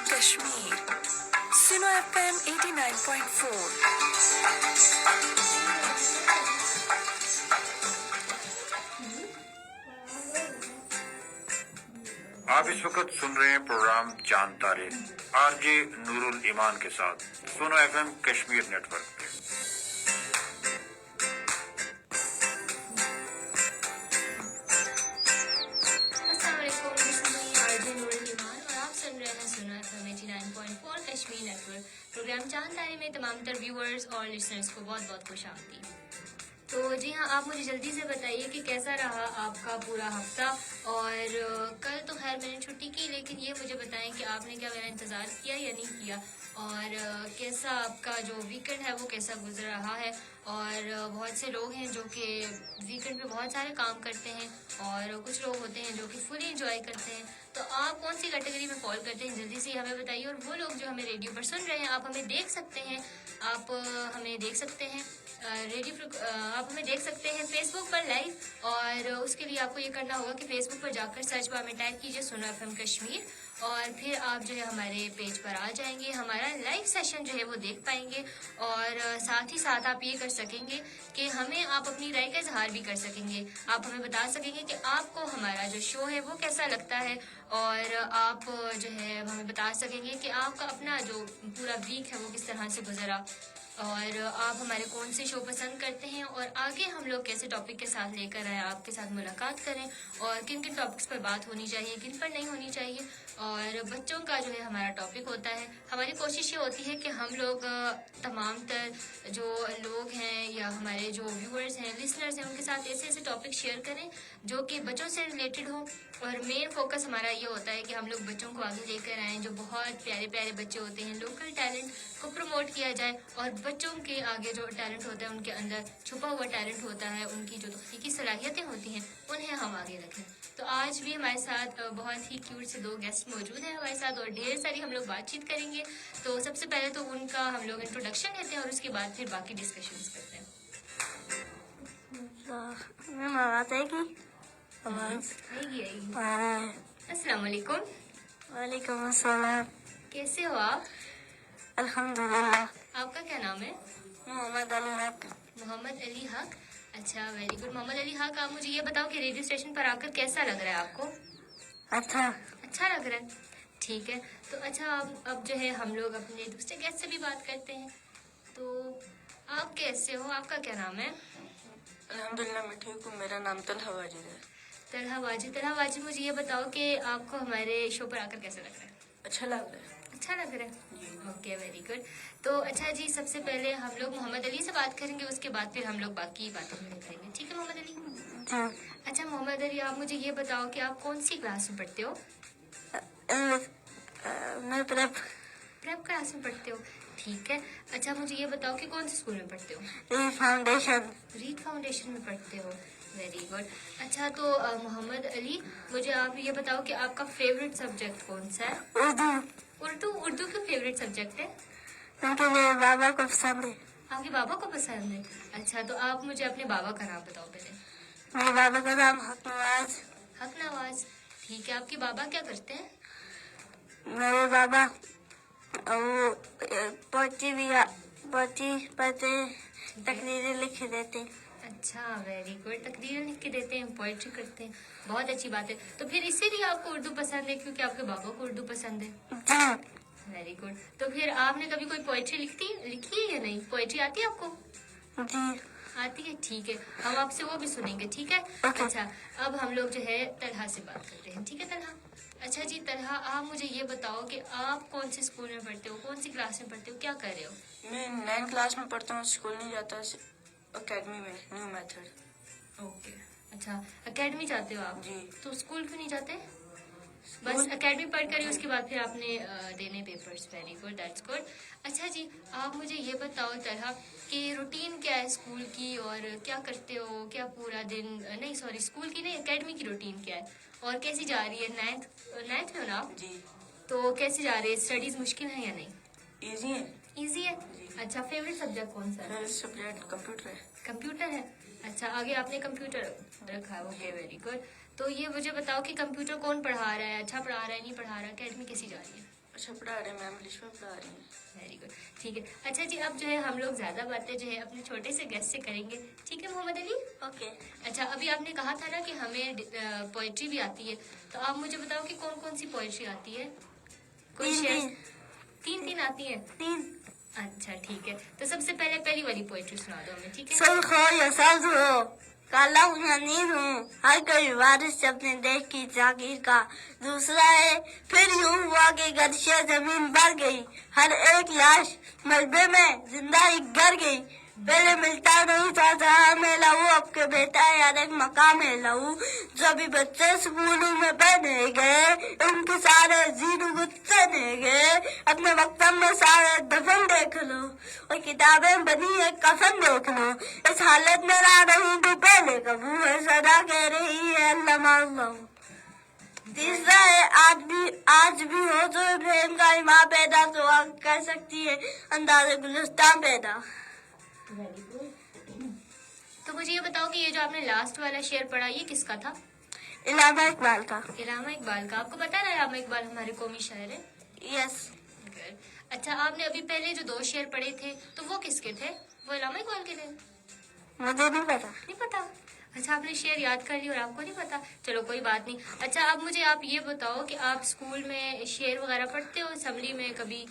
کشمیر سنو FM 89.4. آپ اس وقت سن رہے ہیں پروگرام چاند تارے RJ نور الایمان کے ساتھ سنو FM کشمیر نیٹ ورک پہ. السلام علیکم، RJ نور الایمان اور آپ سن رہے ہیں سنو FM 89.4 Kashmir network. Programme Chand Taare میں تمام تر ویورز اور لسنرز کو بہت بہت خوش آمدید. تو جی ہاں، آپ مجھے جلدی سے بتائیے کہ کیسا رہا آپ کا پورا ہفتہ. اور کل تو خیر میں نے چھٹی کی، لیکن یہ مجھے بتائیں کہ آپ نے کیا میرا انتظار کیا یا نہیں کیا، اور کیسا آپ کا جو ویکنڈ ہے وہ کیسا گزر رہا ہے. اور بہت سے لوگ ہیں جو کہ ویکنڈ پہ بہت سارے کام کرتے ہیں، اور کچھ لوگ ہوتے ہیں جو کہ فلی انجوائے کرتے ہیں. تو آپ کون سی کیٹیگری میں فال کرتے ہیں جلدی سے ہمیں بتائیے. اور وہ لوگ جو ہمیں ریڈیو پر سن رہے ہیں، آپ ہمیں دیکھ سکتے ہیں، آپ ہمیں دیکھ سکتے ہیں آپ ہمیں دیکھ سکتے ہیں فیس بک پر لائیو. اور اس کے لیے آپ کو یہ کرنا ہوگا کہ فیس بک پر جا کر سرچ بار میں ٹائپ کیجیے سنو FM کشمیر، اور پھر آپ جو ہے ہمارے پیج پر آ جائیں گے، ہمارا لائیو سیشن جو ہے وہ دیکھ پائیں گے. اور ساتھ ہی ساتھ آپ یہ کر سکیں گے کہ ہمیں آپ اپنی رائے کا اظہار بھی کر سکیں گے. آپ ہمیں بتا سکیں گے کہ آپ کو ہمارا جو شو ہے وہ کیسا لگتا ہے، اور آپ جو ہے ہمیں بتا سکیں گے کہ آپ کا اپنا جو پورا ویک ہے وہ کس طرح سے گزرا، اور آپ ہمارے کون سے شو پسند کرتے ہیں، اور آگے ہم لوگ کیسے ٹاپک کے ساتھ لے کر آئے آپ کے ساتھ ملاقات کریں، اور کن کن ٹاپکس پر بات ہونی چاہیے، کن پر نہیں ہونی چاہیے. اور بچوں کا جو ہے ہمارا ٹاپک ہوتا ہے. ہماری کوشش یہ ہوتی ہے کہ ہم لوگ تمام تر جو لوگ ہیں یا ہمارے جو ویورز ہیں، لسنرز ہیں، ان کے ساتھ ایسے ایسے ٹاپک شیئر کریں جو کہ بچوں سے ریلیٹڈ ہوں. اور مین فوکس ہمارا یہ ہوتا ہے کہ ہم لوگ بچوں کو آگے لے کر آئیں. جو بہت پیارے پیارے بچے ہوتے ہیں، لوکل ٹیلنٹ کو پروموٹ کیا جائے، اور بچوں کے آگے جو ٹیلنٹ ہوتا ہے، ان کے اندر چھپا ہوا ٹیلنٹ ہوتا ہے، ان کی جو تخلیقی صلاحیتیں ہوتی ہیں، انہیں ہم آگے رکھیں. تو آج بھی ہمارے ساتھ بہت ہی کیوٹ سے 2 گیسٹ موجود ہیں ہمارے ساتھ، اور ڈھیر ساری ہم لوگ بات چیت کریں گے. تو سب سے پہلے تو ان کا ہم لوگ انٹروڈکشن لیتے ہیں، اور اس کے بعد پھر باقی ڈسکشنز کرتے ہیں. السلام علیکم. وعلیکم السلام. کیسے ہو آپ؟ الحمدللہ. آپ کا کیا نام ہے؟ محمد علی حق. محمد علی حق. اچھا، ویری گڈ. محمد علی حق، آپ مجھے یہ بتاؤ کہ ریڈیو اسٹیشن پر آ کر کیسا لگ رہا ہے آپ کو؟ اچھا. اچھا لگ رہا ہے، ٹھیک ہے. تو اچھا، اب جو ہے ہم لوگ اپنے دوسرے گیسٹ سے بھی بات کرتے ہیں. تو آپ کیسے ہو؟ آپ کا کیا نام ہے؟ الحمدللہ میں ٹھیک ہوں. میرا نام طلحہ واجد ہے. طلحہ واجد. طلحہ واجد، مجھے یہ بتاؤ کہ آپ کو ہمارے شو پر آ کر کیسا لگ رہا ہے؟ اچھا لگ رہا ہے. اچھا لگ رہا ہے، اوکے، ویری گڈ. تو اچھا جی، سب سے پہلے ہم لوگ محمد علی سے بات کریں گے، اس کے بعد پھر ہم لوگ باقی باتیں کریں گے. ٹھیک ہے محمد علی؟ اچھا محمد علی، آپ مجھے یہ بتاؤ کہ آپ کون سی کلاس میں پڑھتے ہو؟ میں پریپ کلاس میں پڑھتے ہو، ٹھیک ہے. اچھا مجھے یہ بتاؤ کہ کون سے اسکول میں پڑھتے ہو؟ ریڈ فاؤنڈیشن میں پڑھتے ہو، ویری گڈ. اچھا تو محمد علی، مجھے آپ یہ بتاؤ کہ آپ کا فیوریٹ سبجیکٹ کون سا ہے؟ اردو کیوں فیوریٹ سبجیکٹ ہے؟ کیونکہ میرے بابا کو پسند ہے. آپ کے بابا کو پسند ہے. اچھا تو آپ مجھے اپنے بابا کا نام بتاؤ پہلے. میرے بابا کا نام حق نواز. حق نواز، ٹھیک ہے. آپ کے بابا کیا کرتے ہیں؟ میرے بابا پوچی پڑھتے ہیں، تقریریں لکھ دیتے ہیں. اچھا، ویری گڈ. تقریر لکھ کے دیتے ہیں، پوئٹری کرتے ہیں، بہت اچھی بات ہے. تو پھر اسی لیے آپ کو اردو پسند ہے کیونکہ آپ کے بابا کو اردو پسند ہے. Very good. تو پھر آپ نے کبھی کوئی پوئٹری لکھی ہے یا نہیں؟ پوئٹری آتی ہے آپ کو؟ جی آتی ہے، ٹھیک ہے. ہم آپ سے وہ بھی سنیں گے، ٹھیک ہے. اچھا، اب ہم لوگ جو ہے طلحہ سے بات کرتے ہیں، ٹھیک ہے طلحہ؟ اچھا جی طلحہ، آپ مجھے یہ بتاؤ کہ آپ کون سے اسکول میں پڑھتے ہو، کون سی کلاس میں پڑھتے ہو، کیا کر رہے ہو؟ میں 9 کلاس میں پڑھتا ہوں. اسکول نہیں جاتا، اکیڈمی میں نیو میتھڈ. اوکے. اچھا، اکیڈمی جاتے ہو آپ؟ جی. تو اسکول کیوں نہیں جاتے؟ بس اکیڈمی پڑھ کر ہی اس کے بعد پھر آپ نے دینے papers. Very good, that's good. اچھا جی، آپ مجھے یہ بتاؤ طلحہ کہ روٹین کیا ہے اسکول کی، اور کیا کرتے ہو، کیا پورا دن، نہیں سوری اسکول کی نہیں، اکیڈمی کی روٹین کیا ہے اور کیسی جا رہی ہے؟ 9th میں ہو نا آپ؟ جی. تو کیسی جا رہی ہے؟ اسٹڈیز مشکل ہے یا نہیں؟ ایزی ہے. ایزی ہے. اچھا، فیوریٹ سبجیکٹ کون سا ہے؟ فیوریٹ سبجیکٹ کمپیوٹر ہے. کمپیوٹر ہے. اچھا، آگے آپ نے کمپیوٹر رکھا ہے، اوکے، ویری گڈ. تو یہ مجھے بتاؤ کہ کمپیوٹر کون پڑھا رہا ہے؟ اچھا پڑھا رہا ہے، نہیں پڑھا رہا ہے؟ اکیڈمی کیسی جا رہی ہے؟ अच्छा पढ़ा रहे, मैम इंग्लिश में पढ़ा रही हैं. वेरी गुड, ठीक है. अच्छा जी, अब जो है हम लोग ज़्यादा बातें जो है अपने छोटे से गेस्ट से करेंगे, ठीक है मोहम्मद अली? ओके. अच्छा, अभी आपने कहा था ना कि हमें पोइट्री भी आती है, तो आप मुझे बताओ कि कौन कौन सी पोइट्री आती है? कोई शेर? तीन आती है? 3. अच्छा ठीक है, तो सबसे पहले पहली वाली पोइट्री सुना दो हमें, ठीक है? सुर्ख हो या सब्ज हो, काला हूँ या नील हूँ, हर कोई वारिस अपने देश की जागीर का. दूसरा है फिर यूं हुआ कि गर्दिश जमीन भर गई, हर एक लाश मलबे में जिंदा ही गर गई. पहले मिलता नहीं था जहाँ में लहू, अब के बेटा यार एक मकाम है लहू. जब भी बच्चे स्कूलों में पढ़ने गए, उनके सारे जीरो गुस्से गए. अपने वक्त में सारे दफन देख लो, और किताबें बनी है कफन देख लो. इस हालत में रह रही तो पहले कबू है, सदा कह रही है अल्लाह मार. तीसरा है आज भी हो तो प्रेम का इमाम पैदा, तो आग कर सकती है अंदाज़े गुलिस्तान पैदा. Very good. तो मुझे ये बताओ कि ये जो आपने लास्ट वाला शेर पढ़ा, ये किसका था? इलामा इकबाल का. इलामा इकबाल का. आपको पता है इलामा इकबाल हमारे कौमी शायर है? यस. अच्छा, आपने अभी पहले जो 2 शेर पढ़े थे, तो वो किसके थे? वो इलामा इकबाल के थे? मुझे नहीं पता. नहीं पता? अच्छा, आपने शेर याद कर लिया और आपको नहीं पता, चलो कोई बात नहीं. अच्छा, अब मुझे आप ये बताओ कि आप स्कूल में शेर वगैरह पढ़ते हो असेंबली में कभी?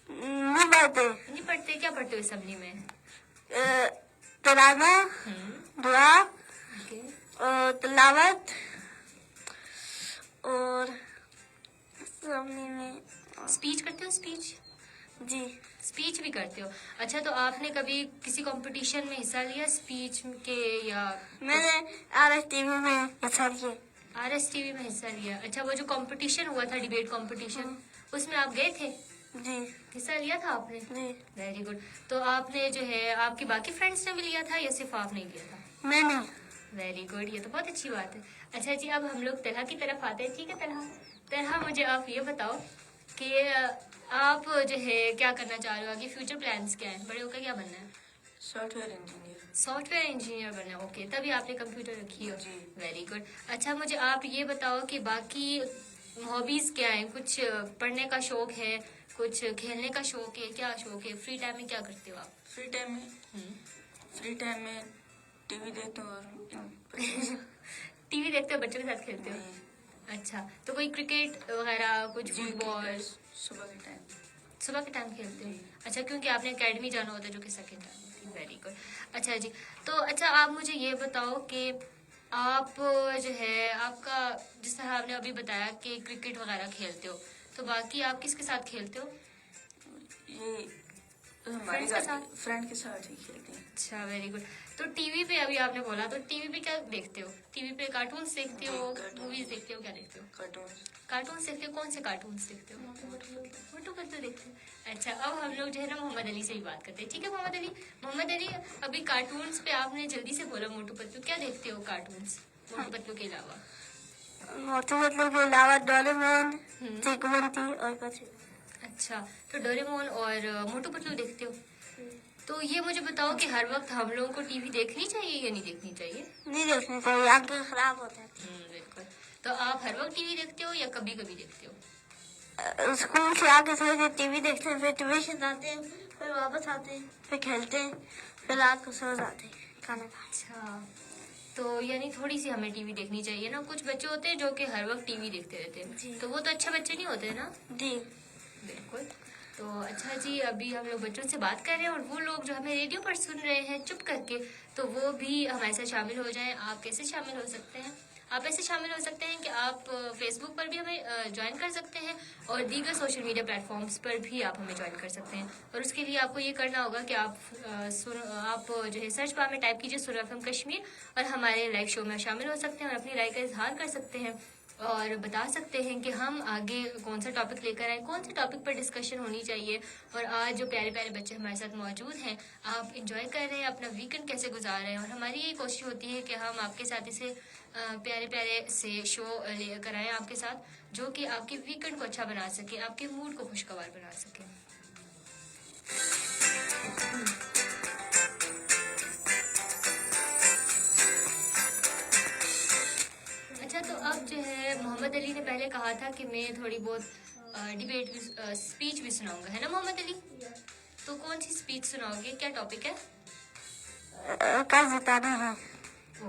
नहीं पढ़ते. नहीं पढ़ते? क्या पढ़ते हो असेंबली में? तराना, दुआ, ओके. तिलावत और सामने में. स्पीच करते हो? स्पीच? जी. स्पीच भी करते हो. अच्छा, तो आपने कभी किसी कंपटीशन में हिस्सा लिया स्पीच के या? मैंने RSTV में हिस्सा लिया. RSTV में हिस्सा लिया. अच्छा, वो जो कंपटीशन हुआ था, डिबेट कंपटीशन, उसमें आप गए थे? जी. हिस्सा लिया था आपने? जी. Very good. तो आपने जो है आपके बाकी फ्रेंड्स ने भी लिया था या सिर्फ आपने लिया था? मैंने. वेरी गुड, ये तो बहुत अच्छी बात है. अच्छा जी, अब हम लोग तरह की तरफ आते हैं, ठीक है? तरह मुझे आप ये बताओ कि आप जो है क्या करना चाह रहे हो, आगे फ्यूचर प्लान्स क्या है, बड़े होकर क्या बनना है? Software engineer. सॉफ्टवेयर इंजीनियर बनना है. ओके, तभी आपने कंप्यूटर रखी हो. जी. Very good. अच्छा, मुझे आप ये बताओ कि बाकी हॉबीज क्या है? कुछ पढ़ने का शौक है, कुछ खेलने का शौक है, क्या शौक है? फ्री टाइम में क्या करते हो आप? फ्री टाइम में टीवी देखता हूँ और टीवी देखते हो, बच्चों के साथ खेलते हो? अच्छा, तो कोई क्रिकेट वगैरह, कुछ फुटबॉल? सुबह के टाइम खेलते हो? अच्छा, क्योंकि आपने एकेडमी जाना होता है जो कि सेकंड टाइम होती है. Very good. अच्छा जी, तो अच्छा आप मुझे ये बताओ कि आप जो है आपका, जिस तरह आपने अभी बताया कि क्रिकेट वगैरह खेलते हो, तो बाकी आप किसके साथ खेलते हो? ये हमारे फ्रेंड के साथ ही खेलते हैं. अच्छा, वेरी गुड. तो टीवी पे अभी आपने बोला, तो टीवी पे क्या देखते हो? टीवी पे कार्टून्स देखते हो, मूवीज देखते हो, क्या देखते हो? कार्टून्स देखते हो. कौन से कार्टून्स देखते हो? मोटू पतलू देखते हो. अच्छा, अब हम लोग जो है ना मोहम्मद अली से ही बात करते हैं, ठीक है? मोहम्मद अली, अभी कार्टून्स पे आपने जल्दी से बोला मोटू पतलू, क्या देखते हो कार्टून्स मोटू पतलू के अलावा? मोटू पतलू के अलावा डोरेमोन, चिकमंती और कुछ. अच्छा, तो डोरेमोन और मोटू पतलू देखते हो. तो ये मुझे बताओ कि हर वक्त हम लोगों को टीवी देखनी चाहिए या नहीं देखनी चाहिए? नहीं देखनी चाहिए, आंखें खराब होता है. बिल्कुल. तो आप हर वक्त टीवी देखते हो या कभी कभी देखते हो? स्कूल से आके थोड़ी देर टीवी देखते हैं, फिर ट्यूशन आते हैं, फिर वापस आते हैं, फिर खेलते हैं, फिर रात को सो जाते हैं खाना खा. अच्छा, तो यानी थोड़ी सी हमें टीवी देखनी चाहिए ना. कुछ बच्चे होते हैं जो कि हर वक्त टीवी देखते रहते हैं, तो वो तो अच्छे बच्चे नहीं होते ना. जी. बिल्कुल. तो अच्छा जी, अभी हम लोग बच्चों से बात कर रहे हैं और वो लोग जो हमें रेडियो पर सुन रहे हैं चुप करके, तो वो भी हमारे साथ शामिल हो जाएं. आप कैसे शामिल हो सकते हैं? आप ऐसे शामिल हो सकते हैं कि आप फेसबुक पर भी हमें ज्वाइन कर सकते हैं और दीगर सोशल मीडिया प्लेटफॉर्म्स पर भी आप हमें ज्वाइन कर सकते हैं. और उसके लिए आपको ये करना होगा कि आप जो है सर्च बार में टाइप कीजिए सुन FM कश्मीर और हमारे लाइव शो में शामिल हो सकते हैं और अपनी राय का इजहार कर सकते हैं और बता सकते हैं कि हम आगे कौन सा टॉपिक लेकर आए, कौन से टॉपिक पर डिस्कशन होनी चाहिए. और आज जो प्यारे प्यारे बच्चे हमारे साथ मौजूद हैं, आप इंजॉय कर रहे हैं, अपना वीकेंड कैसे गुजार रहे हैं. और हमारी ये कोशिश होती है कि हम आपके साथ इसे प्यारे प्यारे से शो लेकर आए आपके साथ, जो कि आपके वीकेंड को अच्छा बना सके, आपके मूड को खुशगवार बना सके. अच्छा, तो अब जो है मोहम्मद अली ने पहले कहा था कि मैं थोड़ी बहुत डिबेट स्पीच भी सुनाऊंगा, है ना मोहम्मद अली? तो कौन सी स्पीच सुनाओगे, क्या टॉपिक है? कर्ज उतारना है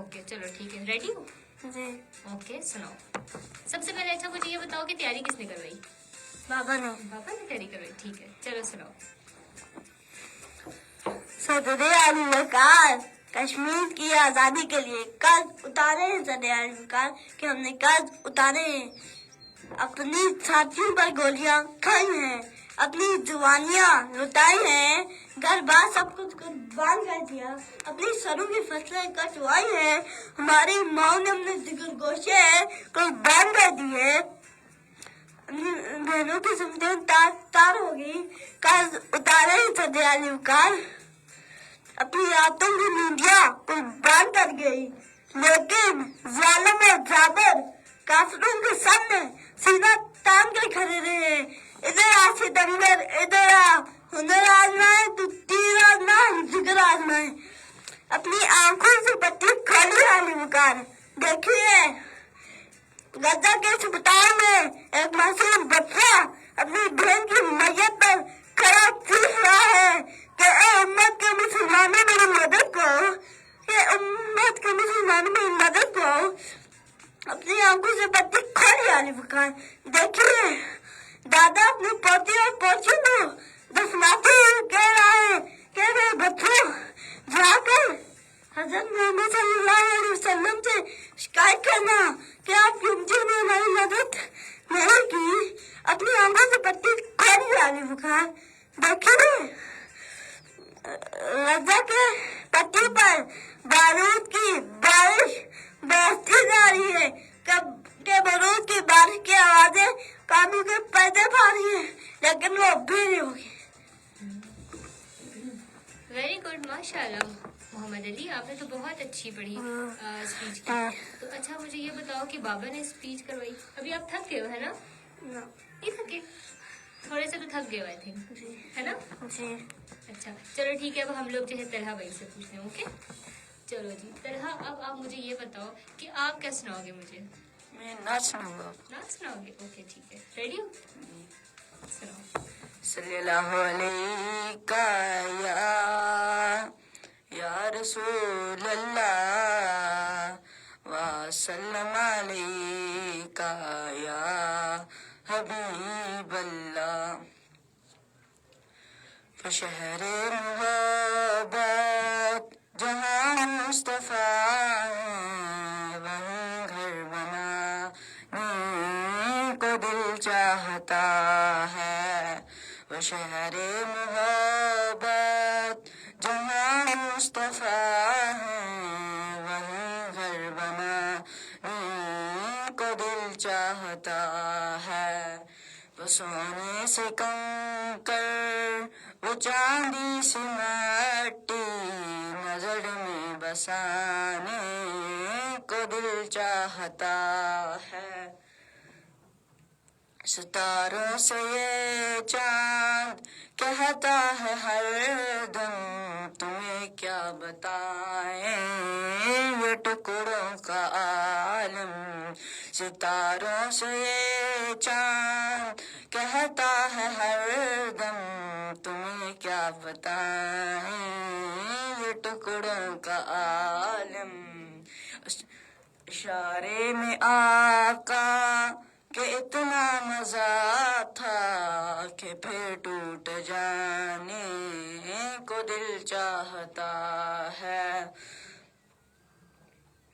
ओके चलो ठीक है, रेडी हो? जी। ओके सुनाओ। सबसे पहले अच्छा मुझे ये बताओ कि तैयारी किसने करवाई? बाबा ने। पापा ने तैयारी करवाई, ठीक है चलो सुनाओ। सदर आली वकार कश्मीर की आजादी के लिए कर्ज उतारे हैं। सदर आली वकार कि हमने कर्ज उतारे हैं, अपनी छातियों पर गोलियां खाई हैं, अपनी जुबानियां लुटाई हैं, घर बार सब कुछ कुर्बान कर दिया, अपनी सरों की फसलें कटवाई हैं, हमारी माँ ने अपने जिगर गोशे कुर्बान कर दिए, अपनी बहनों की जिंदगी तार तार हो गई। कर्ज उतारे हैं सदर आली वकार, अपनी रातों की नींदियां कुर्बान कर गई, लेकिन जालिम और जाबिर काफिरों के सामने सीना तान कर खड़े रहे। इधर आ सितंबर, इधर आ, हुनर आजमाए तो तीर आजमाए, जिगर आजमाए, अपनी आंखों से बत्ती खाली आली वकार। देखिए गद्दा के अस्पताल में एक मासूम बच्चा अपनी बहन की मैयत पर खड़ा चीख रहा है कि ए उम्मत के मुसलमानों मेरी मदद करो, ये उम्मत के मुसलमानों मेरी मदद करो। अपनी आंखों से बत्ती खोली आली वकार। देखिए दादा अपने पोते और पोतियों को दफनाते हुए कह रहा है कि मेरे बच्चों जाकर हजरत मोहम्मद सल्लल्लाहु अलैहि वसल्लम से शिकायत करना कि आपकी उम्मत ने हमारी मदद नहीं की। अपनी आंखों से पट्टी खोली आली बुखार। देखिए रजा के पट्टी पर बारूद की बारिश बरसती जा रही है, कब के बारूद की बारिश की आवाजें कानों के पर्दे पा रही है, लेकिन वो भी नहीं होगी। वेरी गुड माशाल्लाह मोहम्मद अली, आपने तो बहुत अच्छी पढ़ी स्पीच की। तो अच्छा मुझे ये बताओ कि बाबा ने स्पीच करवाई, अभी आप थक गए हो है ना? नहीं थके, थोड़े से तो थक गए आई थिंक, है ना? जी। अच्छा चलो ठीक है, अब हम लोग जो है तलहा भाई से पूछते हैं। ओके चलो जी तलहा, अब आप मुझे ये बताओ कि आप क्या सुनाओगे मुझे? मैं नाच सुनाऊंगा। नाच सुनाओगे? ओके ठीक है, रेडी हो? सुनाओ। सल्लल्लाहु अलैका या रसूल अल्लाह व सल्लम अलैका या हबीब अल्लाह। शहर मोहब्बत जहाँ मुस्तफा वहीं घर बनाने को दिल चाहता है। वो शहर मोहब्बत जहाँ मुस्तफा वहीं घर बनाने को दिल चाहता है। वो सोने से कंकर, वो चांदी से मट्टी नजर में बसाने को दिल चाहता है। सितारों से ये चांद कहता है हर दम, तुम्हें क्या बताएं ये टुकड़ों का आलम। सितारों से ये चांद कहता है हर दम, तुम्हें क्या बताएं ये टुकड़ों का आलम। इशारे में आका कि इतना मजा था कि फिर टूट जाने को दिल चाहता है।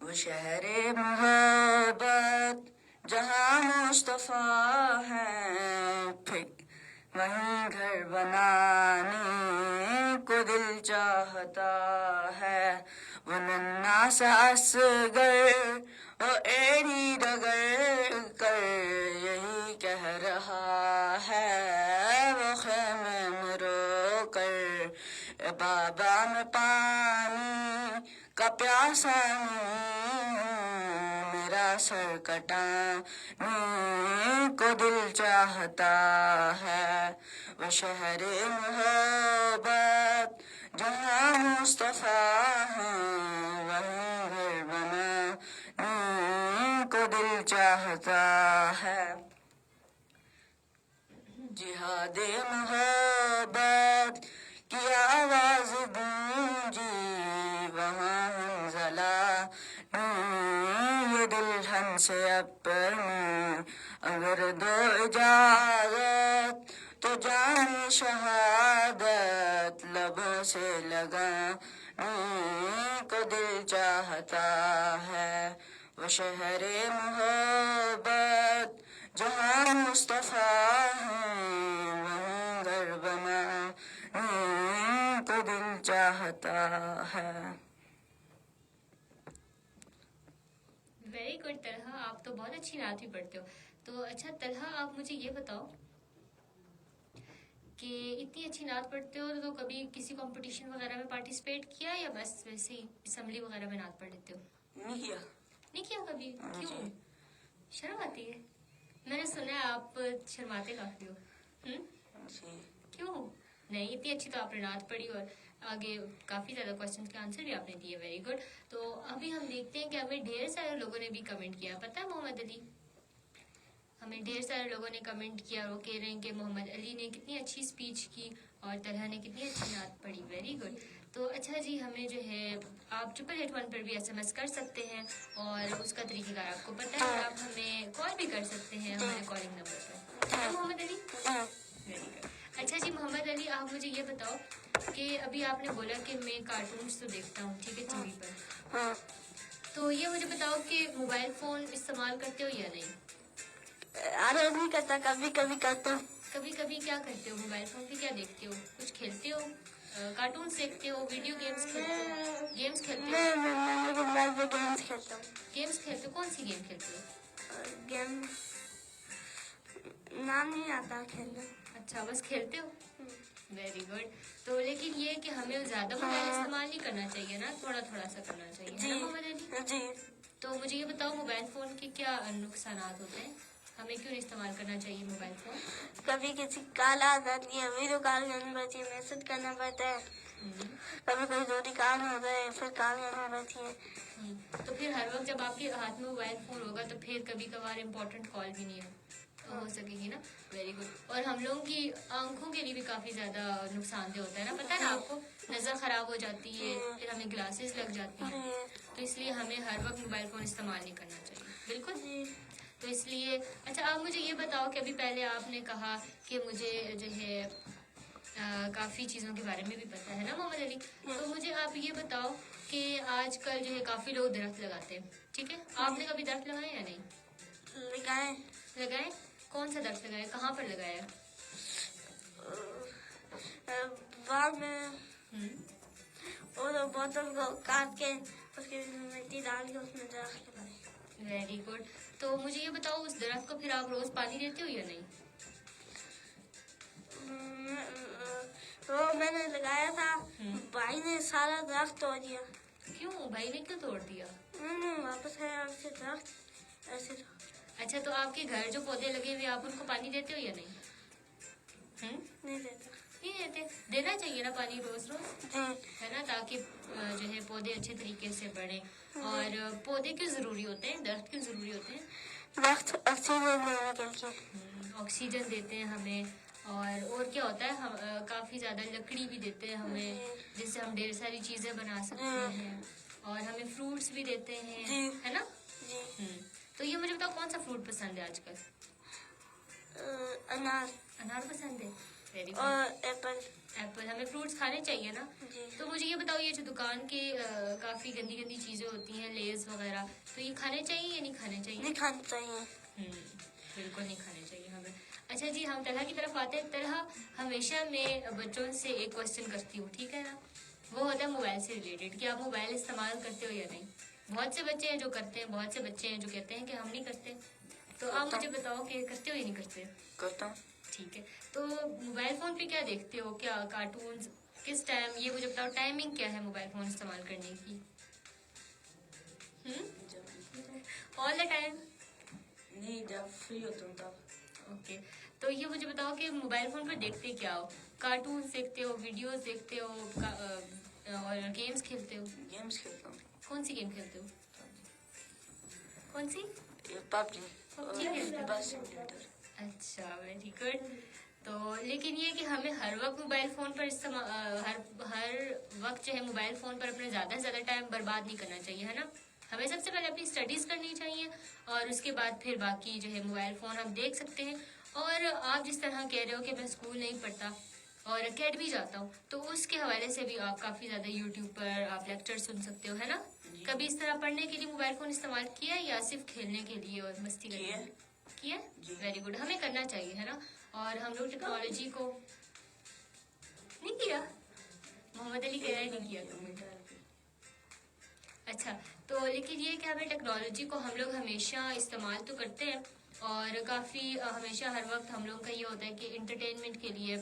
वो शहरे मोहब्बत जहाँ मुस्तफा है, फिर वहीं घर बनाने को दिल चाहता है। वो नन्ना सा असगर वो एड़ी रगड़ कर यही कह रहा है, वो खेमे में रो कर बाबा में पानी का प्यासा नहीं हूँ, मेरा सर कटाने को दिल चाहता है। वो शहर मोहब्बत जहाँ मुस्तफा है, वहीं घर बनाने को दिल चाहता है। جہاد محبت کی آواز گونجی وہاں حنزلہ یہ دلہن سے اپنی اگر دو اجازت تو جان شہادت لبوں سے لگانے کو دل چاہتا ہے وہ شہر محبت جہاں مصطفیٰ ہیں وہیں گھر بنانے کو دل چاہتا ہے. ویری گڈ طلحہ، آپ تو بہت اچھی نعت بھی پڑھتے ہو. تو اچھا طلحہ، آپ مجھے یہ بتاؤ کہ اتنی اچھی نعت پڑھتے ہو تو کبھی کسی کمپٹیشن وغیرہ میں پارٹیسپیٹ کیا یا بس ویسے ہی اسمبلی وغیرہ میں نعت پڑھ لیتے ہو؟ نہیں کیا. نہیں کیا کبھی؟ کیوں؟ شرم آتی ہے؟ میں نے سنا ہے آپ شرماتے کافی ہو. کیوں نہیں؟ اتنی اچھی تو آپ نے نعت پڑھی اور آگے کافی زیادہ کوشچن کے آنسر بھی آپ نے دیے. Very good. تو ابھی ہم دیکھتے ہیں کہ ہمیں ڈھیر سارے لوگوں نے بھی کمنٹ کیا. پتہ ہے محمد علی، ہمیں ڈھیر سارے لوگوں نے کمنٹ کیا اور وہ کہہ رہے ہیں کہ محمد علی نے کتنی اچھی اسپیچ کی اور طلحہ نے کتنی اچھی نعت پڑھی. Very good. تو اچھا جی، ہمیں جو ہے آپ 881 پر بھی SMS کر سکتے ہیں اور اس کا طریقہ کار آپ کو پتہ ہے. آپ ہمیں کال بھی کر سکتے ہیں ہمارے کالنگ نمبر پر. محمد علی ویری گڈ. اچھا جی محمد علی، آپ مجھے یہ بتاؤ کہ ابھی آپ نے بولا کہ میں کارٹونس تو دیکھتا ہوں ٹھیک ہے ٹی وی پر، تو یہ مجھے بتاؤ کہ موبائل فون استعمال کرتے ہو یا نہیں؟ ارے نہیں کرتا، کبھی کبھی کرتا ہوں. کبھی کبھی کیا کرتے ہو؟ موبائل فون پہ کیا دیکھتے ہو؟ کچھ کھیلتے ہو؟ کارٹونس دیکھتے ہو؟ ویڈیو گیمس کھیلتے ہو؟ گیمس کھیلتے ہو؟ میں موبائل پہ گیمس کھیلتا ہوں. گیمس کھیلتے ہو؟ کون سی گیم کھیلتے ہو؟ گیم نام نہیں آتا کھیلنا. اچھا، بس کھیلتے ہو. Very good. تو لیکن یہ کہ ہمیں زیادہ موبائل استعمال نہیں کرنا چاہیے نا، تھوڑا تھوڑا سا کرنا چاہیے ہے نا محمد علی؟ جی. تو مجھے یہ بتاؤ موبائل فون کے کیا نقصانات ہوتے ہیں؟ ہمیں کیوں نہیں استعمال کرنا چاہیے موبائل فون؟ کبھی کسی کال آ جاتی ہے، ویڈیو کال کرنی پڑتی ہے، میسج کرنا پڑتا ہے. کبھی کوئی ضروری کام ہوتا ہے پھر کال کرنا پڑتی ہے. تو پھر ہر وقت جب آپ کے ہاتھ میں موبائل فون ہوگا تو پھر کبھی کبھار امپورٹنٹ کال بھی نہیں ہو سکے گی نا. Very good. اور ہم لوگوں کی آنکھوں کے لیے بھی کافی زیادہ نقصان دہ ہوتا ہے نا، پتہ ہے نا آپ کو؟ نظر خراب ہو جاتی ہے، پھر ہمیں گلاسز لگ جاتی ہیں. تو اس لیے ہمیں ہر وقت موبائل فون استعمال نہیں کرنا چاہیے. بالکل. تو اس لیے اچھا آپ مجھے یہ بتاؤ کہ ابھی پہلے آپ نے کہا کہ مجھے جو ہے کافی چیزوں کے بارے میں بھی پتہ ہے نا محمد علی. تو مجھے آپ یہ بتاؤ کہ آج کل جو ہے کافی لوگ درخت لگاتے ہیں، ٹھیک ہے؟ آپ نے کبھی درخت لگائے یا نہیں؟ لگائے. کون سا درخت لگایا؟ کہاں پر لگایا؟ باغ میں. اور بوتل کو کاٹ کے اس کے مٹی ڈال کے اس میں درخت لگائے. Very good. تو مجھے یہ بتاؤ اس درخت کو پھر آپ روز پانی دیتے ہو یا نہیں؟ وہ میں نے لگایا تھا، بھائی نے سارا درخت توڑ دیا. کیوں؟ بھائی نے کیوں توڑ دیا؟ واپس آیا اس سے درخت ایسے تھا. اچھا تو آپ کے گھر جو پودے لگے ہوئے آپ ان کو پانی دیتے ہو یا نہیں؟ نہیں دیتا. نہیں دیتے. دینا چاہیے نا پانی روز روز، جی. ہے نا، تاکہ جو ہے پودے اچھے طریقے سے بڑھیں. اور پودے کیوں ضروری ہوتے ہیں؟ درخت کیوں ضروری ہوتے ہیں؟ درخت آکسیجن لینے کے لیے. آکسیجن دیتے ہیں ہمیں، اور کیا ہوتا ہے، ہم کافی زیادہ لکڑی بھی دیتے ہیں ہمیں جس سے ہم ڈھیر ساری چیزیں بنا سکتے ہیں، اور ہمیں فروٹس بھی دیتے ہیں، ہے نا. تو یہ مجھے بتاؤ کون سا فروٹ پسند ہے آج کل؟ انار پسند ہے. Very good. اور ایپل. ہمیں فروٹس کھانے چاہیے نا. تو مجھے یہ بتاؤ یہ جو دکان کے کافی گندی گندی چیزیں ہوتی ہیں، لیز وغیرہ، تو یہ کھانے چاہیے یا نہیں کھانے چاہیے؟ نہیں کھانا چاہیے. بالکل نہیں کھانے چاہیے ہمیں. اچھا جی، ہم طلحہ کی طرف آتے ہیں. طلحہ، ہمیشہ میں بچوں سے ایک کوشچن کرتی ہوں، ٹھیک ہے نا؟ وہ ہوتا ہے موبائل سے ریلیٹڈ کہ آپ موبائل استعمال کرتے ہو یا نہیں. بہت سے بچے ہیں جو کرتے ہیں، بہت سے بچے ہیں جو کہتے ہیں کہ ہم نہیں کرتے. تو آپ مجھے بتاؤ کہ کرتے ہو یا نہیں کرتے؟ کرتا ہوں. ٹھیک ہے. تو موبائل فون پہ کیا دیکھتے ہو؟ کیا کارٹونز؟ کس ٹائم؟ یہ مجھے بتاؤ ٹائمنگ کیا ہے موبائل فون استعمال کرنے کی؟ آل دا ٹائم؟ نہیں، جب فری ہوتا ہوں تب. اوکے. تو یہ مجھے بتاؤ کہ موبائل فون پر دیکھتے کیا ہو؟ کارٹونز دیکھتے ہو، ویڈیوز دیکھتے ہو، اور گیمس کھیلتے ہو؟ گیمس کھیلتا ہوں. کون سی گیم کھیلتے ہو؟ کون سی؟ پب جی. PUBG کھیلتے ہو؟ بس سمپلیٹر. अच्छा, वेरी गुड. तो लेकिन ये कि हमें हर वक्त मोबाइल फोन पर हर वक्त जो है मोबाइल फोन पर अपना ज्यादा से ज्यादा टाइम बर्बाद नहीं करना चाहिए, है ना. हमें सबसे पहले अपनी स्टडीज करनी चाहिए और उसके बाद फिर बाकी जो है मोबाइल फोन हम देख सकते हैं. और आप जिस तरह कह रहे हो कि मैं स्कूल नहीं पढ़ता और अकेडमी जाता हूँ, तो उसके हवाले से भी आप काफी ज्यादा यूट्यूब पर आप लेक्चर सुन सकते हो, है ना. कभी इस तरह पढ़ने के लिए मोबाइल फोन इस्तेमाल किया या सिर्फ खेलने के लिए और मस्ती करने के लिए किया? Very good. हमें करना चाहिए, है ना. और हम लोग टेक्नोलॉजी को नहीं किया. मोहम्मद अली कह रहे हैं नहीं किया. अच्छा, तो लेकिन ये कि हमें टेक्नोलॉजी को हम लोग हमेशा इस्तेमाल तो करते हैं और काफ़ी हमेशा हर वक्त हम लोग का ये होता है कि इंटरटेनमेंट के लिए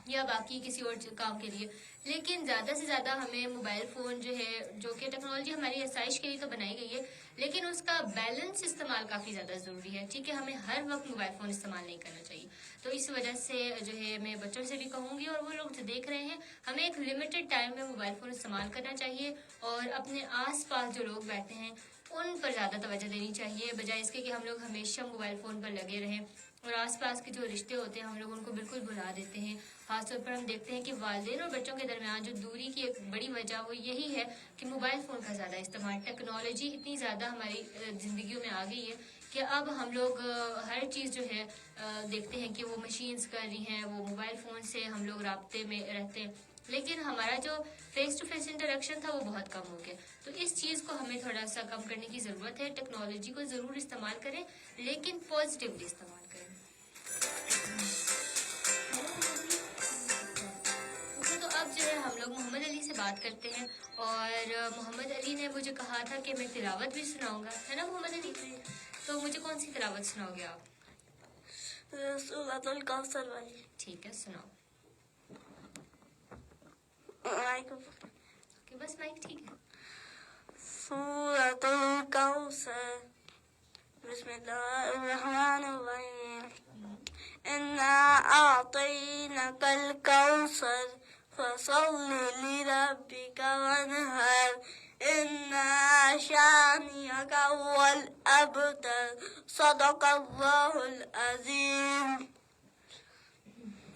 या बाकी किसी और काम के लिए, लेकिन ज़्यादा से ज़्यादा हमें मोबाइल फ़ोन जो है, जो कि टेक्नोलॉजी हमारी आसाइश के लिए तो बनाई गई है, लेकिन उसका बैलेंस इस्तेमाल काफ़ी ज़्यादा ज़रूरी है. ठीक है, हमें हर वक्त मोबाइल फ़ोन इस्तेमाल नहीं करना चाहिए. तो इस वजह से जो है मैं बच्चों से भी कहूँगी और वो लोग जो देख रहे हैं, हमें एक लिमिटेड टाइम में मोबाइल फ़ोन इस्तेमाल करना चाहिए और अपने आस पास जो लोग बैठे हैं उन पर ज़्यादा तवज्जो देनी चाहिए, बजाय इसके कि हम लोग हमेशा मोबाइल फ़ोन पर लगे रहें और आसपास के जो रिश्ते होते हैं हम लोग उनको बिल्कुल भुला देते हैं. खासतौर पर हम देखते हैं कि वालिदैन और बच्चों के दरमियान जो दूरी की एक बड़ी वजह वो यही है कि मोबाइल फ़ोन का ज़्यादा इस्तेमाल. टेक्नोलॉजी इतनी ज़्यादा हमारी ज़िंदगियों में आ गई है कि अब हम लोग हर चीज़ जो है देखते हैं कि वो मशीन्स कर रही हैं, वो मोबाइल फ़ोन से हम लोग राब्ते में रहते हैं, लेकिन हमारा जो फेस टू फेस इंटरेक्शन था वो बहुत कम हो गया. तो इस चीज़ को हमें थोड़ा सा कम करने की ज़रूरत है. टेक्नोलॉजी को ज़रूर इस्तेमाल करें, लेकिन पॉजिटिवली इस्तेमाल करें. तो अब जो है हम लोग मोहम्मद अली से बात करते हैं और मोहम्मद अली ने मुझे कहा था कि मैं तिलावत भी सुनाऊंगा, है ना मोहम्मद अली. तो मुझे कौन सी तिलावत सुनाओगे आप? सूरतुल कौसर वाली. ठीक है, सुनाओ. ओके, बस माइक ठीक है. सूरतुल कौसर. बिस्मिल्लाहिर्रहमानिर्रहीम. इन्ना आतैनाकल कौसर फसल्लि लिरब्बिका वन्हर. इन्ना शानिअका हुवल अबतर. सदक़ल्लाहुल अज़ीम.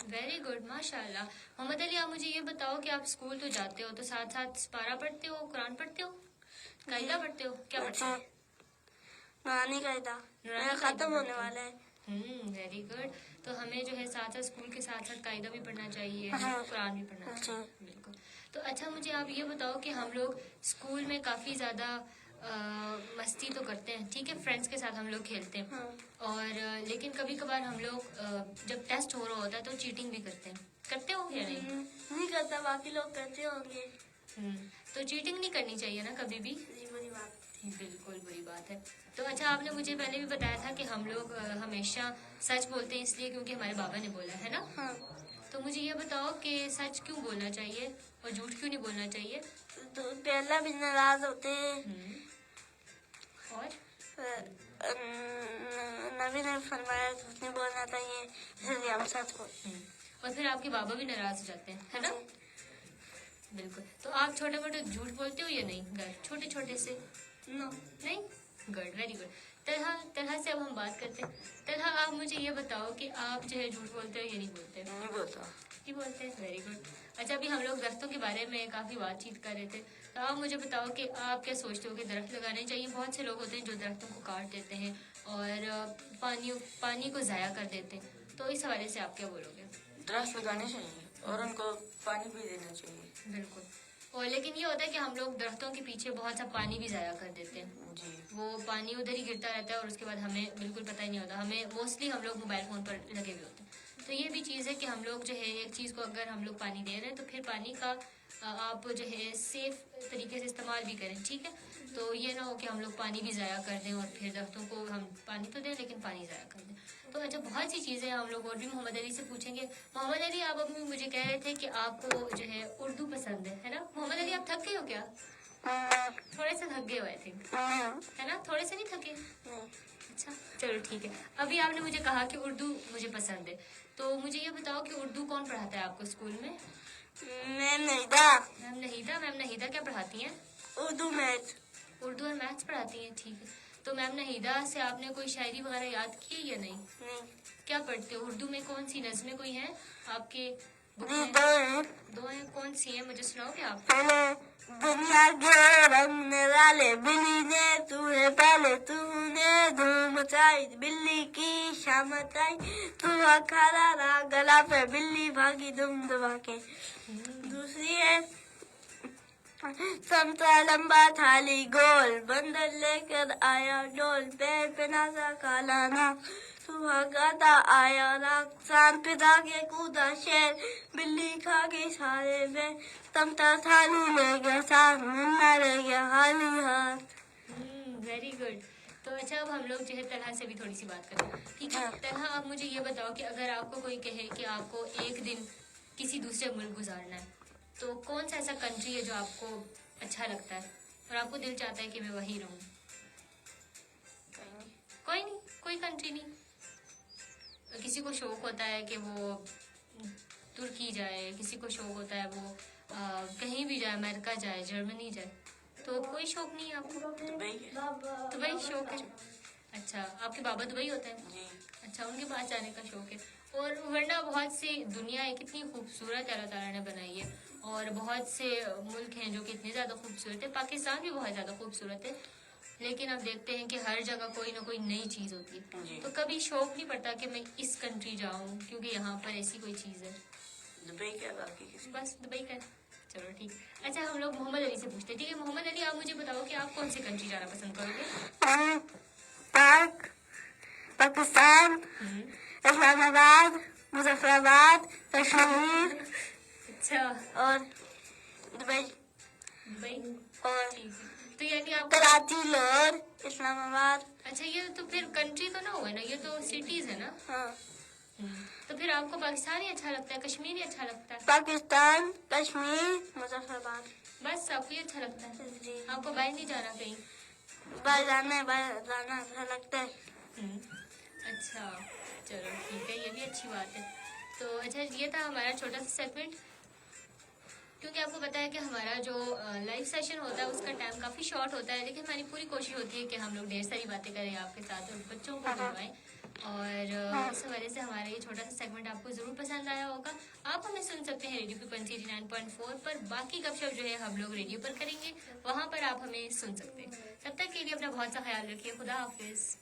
वेरी गुड, माशाल्लाह. मोहम्मद अली, आप मुझे ये बताओ कि आप स्कूल तो जाते हो, तो साथ साथ पारा पढ़ते हो, कुरान पढ़ते हो, कायदा पढ़ते हो, क्या पढ़ते हो? नूरानी कायदा मेरा खत्म होने वाला है. Very good. तो हमें जो है साथ साथ स्कूल के साथ साथ कायदा भी पढ़ना चाहिए, हाँ. कुरान भी पढ़ना चाहिए. बिल्कुल. तो अच्छा, मुझे आप ये बताओ कि हम लोग स्कूल में काफ़ी ज़्यादा मस्ती तो करते हैं, ठीक है, फ्रेंड्स के साथ हम लोग खेलते हैं, और लेकिन कभी कभार हम लोग जब टेस्ट हो रहा होता है तो चीटिंग भी करते हैं. करते हो या नहीं? नहीं करता, बाकी लोग करते होंगे. तो चीटिंग नहीं करनी चाहिए ना कभी भी. बुरी बात. बिल्कुल बुरी बात है. तो अच्छा, आपने मुझे पहले भी बताया था कि हम लोग हमेशा सच बोलते हैं इसलिए क्योंकि हमारे बाबा ने बोला है ना. हाँ. तो मुझे ये बताओ कि सच क्यों बोलना चाहिए और झूठ क्यों नहीं बोलना चाहिए? तो पहला भी नाराज होते हैं और नबी ने फरमाया झूठ नहीं बोलना चाहिए, इसलिए हम सच बोलते हैं. और फिर आपके बाबा भी नाराज हो जाते हैं, है ना. बिल्कुल. तो आप छोटे मोटे झूठ बोलते हो या नहीं घर, छोटे छोटे से? नो. नहीं. Good, very good. तरह से अब हम बात करते हैं. तरह, आप मुझे ये बताओ कि आप जो है झूठ बोलते हो या नहीं बोलते? नहीं बोलता. नहीं बोलते. Very good. अच्छा, अभी हम लोग दरख्तों के बारे में काफ़ी बातचीत कर रहे थे, तो आप मुझे बताओ कि आप क्या सोचते हो कि दरख्त लगाने चाहिए? बहुत से लोग होते हैं जो दरख्तों को काट देते हैं और पानी को ज़ाया कर देते हैं, तो इस हवाले से आप क्या बोलोगे? दरख्त लगाने चाहिए और उनको पानी भी देना चाहिए. बिल्कुल. और लेकिन ये होता है कि हम लोग दरख्तों के पीछे बहुत सा पानी भी ज़ाया कर देते हैं. जी. वो पानी उधर ही गिरता रहता है और उसके बाद हमें बिल्कुल पता ही नहीं होता. हमें मोस्टली हम लोग मोबाइल फ़ोन पर लगे हुए होते हैं. तो ये भी चीज़ है कि हम लोग जो है एक चीज़ को अगर हम लोग पानी दे रहे हैं तो फिर पानी का आप जो है सेफ तरीके से इस्तेमाल भी करें, ठीक है. तो ये ना हो कि हम लोग पानी भी ज़ाया कर दें और फिर दरख्तों को हम पानी तो दें लेकिन पानी ज़ाया कर दें. तो अच्छा, बहुत सी चीज़ें हम लोग और भी मोहम्मद अली से पूछेंगे. मोहम्मद अली, आप अभी मुझे कह रहे थे कि आपको जो है उर्दू पसंद है ना. मोहम्मद अली, आप थक गए हो क्या? थोड़े से थक गए हो आई थिंक, है ना. थोड़े से नहीं थके? अच्छा, चलो ठीक है. अभी आपने मुझे कहा कि उर्दू मुझे पसंद है, तो मुझे ये बताओ कि उर्दू कौन पढ़ाता है आपको स्कूल में? मैम नहीदा. मैम नहीदा. मैम नहीदा क्या पढ़ाती हैं? उर्दू मैथ. उर्दू और मैथ्स पढ़ाती हैं, ठीक है. تو میم نہیدہ سے آپ نے کوئی شاعری وغیرہ یاد کی یا نہیں؟ نہیں کیا پڑھتے ہو اردو میں؟ کون سی نظمیں کوئی ہیں آپ کے بک جی میں؟ دو ہیں. دو ہیں، کون سی ہیں مجھے سناؤ گے آپ؟ پہلے دنیا کے رنگ نرالے بلی نے تو ہے پہلے تو نے دھوم مچائی بلی کی شامت آئی تو کھڑا رہا گلا پہ بلی بھاگی دم دبا کے. دوسری ہے سمتا لمبا تھالی گول بندر لے کر آیا ڈول پیر پہ نازا کالا ناک تو گاتا آیا راک سان پہ داغے کودا شیر بلی کھا گئی سارے بے سمتا تھالی لے گیا ساتھ منا رہ گیا خالی ہاتھ. Very good. تو اچھا اب ہم لوگ جو ہے طلحہ سے بھی تھوڑی سی بات کریں. ٹھیک ہے طلحہ، آپ مجھے یہ بتاؤ کہ اگر آپ کو کوئی کہے کہ آپ کو ایک دن کسی دوسرے ملک گزارنا ہے تو کون سا ایسا کنٹری ہے جو آپ کو اچھا لگتا ہے اور آپ کو دل چاہتا ہے کہ میں وہیں رہوں؟ کوئی نہیں، کوئی کنٹری نہیں. کسی کو شوق ہوتا ہے کہ وہ ترکی جائے، کسی کو شوق ہوتا ہے وہ کہیں بھی جائے، امریکہ جائے، جرمنی جائے. تو کوئی شوق نہیں ہے آپ کو؟ دبئی شوق ہے. اچھا، آپ کے بابا دبئی ہوتے ہیں؟ اچھا، ان کے پاس جانے کا شوق ہے. اور ورنہ بہت سی دنیا ہے کتنی خوبصورت اللہ تعالیٰ نے بنائی ہے، اور بہت سے ملک ہیں جو کہ اتنے زیادہ خوبصورت ہے. پاکستان بھی بہت زیادہ خوبصورت ہے، لیکن اب دیکھتے ہیں کہ ہر جگہ کوئی نہ کوئی نئی چیز ہوتی ہے. تو کبھی شوق نہیں پڑتا کہ میں اس کنٹری جاؤں کیونکہ یہاں پر ایسی کوئی چیز ہے؟ دبئی کیا باقی کسی بس دبئی کا. چلو ٹھیک. اچھا، ہم لوگ محمد علی سے پوچھتے ہیں. ٹھیک ہے محمد علی، آپ مجھے بتاؤ کہ آپ کون سی کنٹری جانا پسند کرو گے؟ پاکستان، اسلام آباد، مظفر آباد، کشمیر اچھا، اور دبئی دبئی. اور ٹھیک ہے. تو یعنی آپ کراچی لاہور اسلام آباد. اچھا، یہ تو پھر کنٹری تو نہ ہوئے نا، یہ تو سٹیز ہے نا. ہاں، تو پھر آپ کو پاکستان ہی اچھا لگتا ہے، کشمیر ہی اچھا لگتا ہے؟ پاکستان، کشمیر، مظفر آباد. بس آپ کو یہ اچھا لگتا ہے؟ جی، آپ کو باہر نہیں جانا کہیں؟ باہر جانا اچھا لگتا ہے. اچھا، چلو ٹھیک ہے، یہ بھی اچھی بات ہے. تو اچھا، یہ تھا ہمارا چھوٹا سا سیگمنٹ. کیونکہ آپ کو پتا ہے کہ ہمارا جو لائیو سیشن ہوتا ہے اس کا ٹائم کافی شارٹ ہوتا ہے، لیکن ہماری پوری کوشش ہوتی ہے کہ ہم لوگ ڈھیر ساری باتیں کریں آپ کے ساتھ اور بچوں کو بلوائیں. اور اس حوالے سے ہمارا یہ چھوٹا سا سیگمنٹ آپ کو ضرور پسند آیا ہوگا. آپ ہمیں سن سکتے ہیں ریڈیو فریکوینسی 89.4 پر. باقی گپ شپ جو ہے ہم لوگ ریڈیو پر کریں گے، وہاں پر آپ ہمیں سن سکتے ہیں. تب تک کے لیے اپنا بہت سا خیال رکھیے. خدا حافظ.